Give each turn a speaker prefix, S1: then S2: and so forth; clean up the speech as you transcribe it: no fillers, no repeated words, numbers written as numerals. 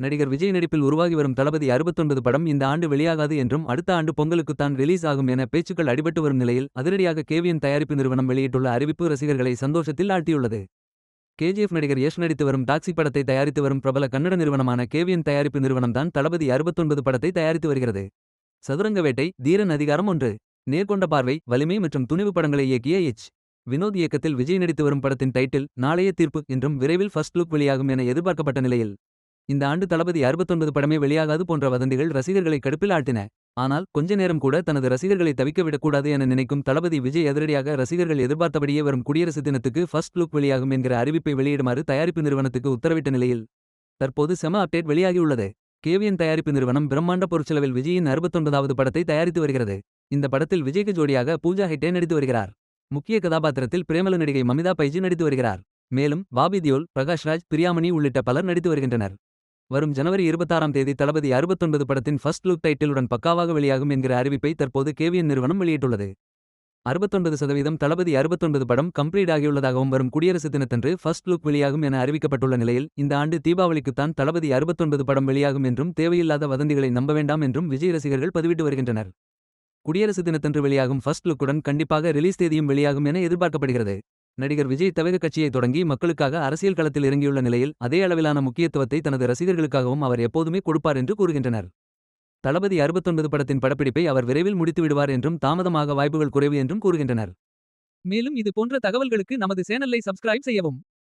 S1: நடிகர் விஜய் நடிப்பில் உருவாகி வரும் தளபதி 69 படம் இந்த ஆண்டு வெளியாகாது என்றும் அடுத்த ஆண்டு பொங்கலுக்குத்தான் ரிலீஸ் ஆகும் என பேச்சுக்கள் அடிபட்டு வரும் நிலையில் அதிரடியாக கேவிஎன் தயாரிப்பு நிறுவனம் வெளியிட்டுள்ள அறிவிப்பு ரசிகர்களை சந்தோஷத்தில் ஆழ்த்தியுள்ளது. கேஜிஎஃப் நடிகர் யஷ் நடித்து வரும் டாக்ஸி படத்தை தயாரித்து வரும் பிரபல கன்னட நிறுவனமான கேவிஎன் தயாரிப்பு நிறுவனம்தான் தளபதி 69 படத்தை தயாரித்து வருகிறது. சதுரங்க வேட்டை, தீரன் அதிகாரம் 1, நேர்கொண்ட பார்வை, வலிமை மற்றும் துணிவு படங்களை இயக்கிய எச். வினோத் இயக்கத்தில் விஜய் நடித்து வரும் படத்தின் டைட்டில் நாளைய தீர்ப்பு என்றும் விரைவில் ஃபர்ஸ்ட் லுக் வெளியாகும் என எதிர்பார்க்கப்பட்ட நிலையில் இந்த ஆண்டு தளபதி 69 படமே வெளியாகாது போன்ற வதந்திகள் ரசிகர்களை கடுப்பில் ஆழ்த்தின. ஆனால் கொஞ்ச நேரம் கூட தனது ரசிகர்களை தவிக்க விடக்கூடாது என நினைக்கும் தளபதி விஜய் அதிரடியாக ரசிகர்கள் எதிர்பார்த்தபடியே வரும் குடியரசு தினத்துக்கு ஃபர்ஸ்ட் லுக் வெளியாகும் என்கிற அறிவிப்பை வெளியிடுமாறு தயாரிப்பு நிறுவனத்துக்கு உத்தரவிட்ட நிலையில் தற்போது செம அப்டேட் வெளியாகியுள்ளது. கேவிஎன் தயாரிப்பு நிறுவனம் பிரம்மாண்ட பொருட்செலவில் விஜயின் 69வது படத்தை தயாரித்து வருகிறது. இந்த படத்தில் விஜய்க்கு ஜோடியாக பூஜா ஹெக்டே நடித்து வருகிறார். முக்கிய கதாபாத்திரத்தில் பிரேமல நடிகை மமிதா பைஜி நடித்து வருகிறார். மேலும் பாபி தியோல், பிரகாஷ்ராஜ், பிரியாமணி உள்ளிட்ட பலர் நடித்து வருகின்றனர். வரும் ஜனவரி 26ஆம் தேதி தளபதி 69 படத்தின் ஃபர்ஸ்ட் லுக் டைட்டிலுடன் பக்காவாக வெளியாகும் என்கிற அறிவிப்பை தற்போது கேவிஎன் நிறுவனம் வெளியிட்டுள்ளது. 69% தளபதி 69 படம் கம்ப்ளீட் ஆகியுள்ளதாகவும் வரும் குடியரசு தினத்தன்று ஃபர்ஸ்ட் லுக் வெளியாகும் என அறிவிக்கப்பட்டுள்ள நிலையில் இந்த ஆண்டு தீபாவளிக்குத்தான் தளபதி 69 படம் வெளியாகும் என்றும் தேவையில்லாத வதந்திகளை நம்ப வேண்டாம் என்றும் விஜய் ரசிகர்கள் பதிவிட்டு வருகின்றனர். குடியரசு தினத்தன்று வெளியாகும் ஃபர்ஸ்ட் லுக்குடன் கண்டிப்பாக ரிலீஸ் தேதியும் வெளியாகும் என எதிர்பார்க்கப்படுகிறது. நடிகர் விஜய் தவேக கட்சியை தொடங்கி மக்களுக்காக அரசியல் களத்தில் இறங்கியுள்ள நிலையில் அதே அளவிலான முக்கியத்துவத்தை தனது ரசிகர்களுக்காகவும் அவர் எப்போதுமே கொடுப்பார் என்று கூறுகின்றனர். தளபதி 69 படத்தின் படப்பிடிப்பை அவர் விரைவில் முடித்து விடுவார் என்றும் தாமதமாக வாய்ப்புகள் குறைவு என்றும் கூறுகின்றனர். மேலும் இது போன்ற தகவல்களுக்கு நமது சேனலை சப்ஸ்கிரைப் செய்யவும்.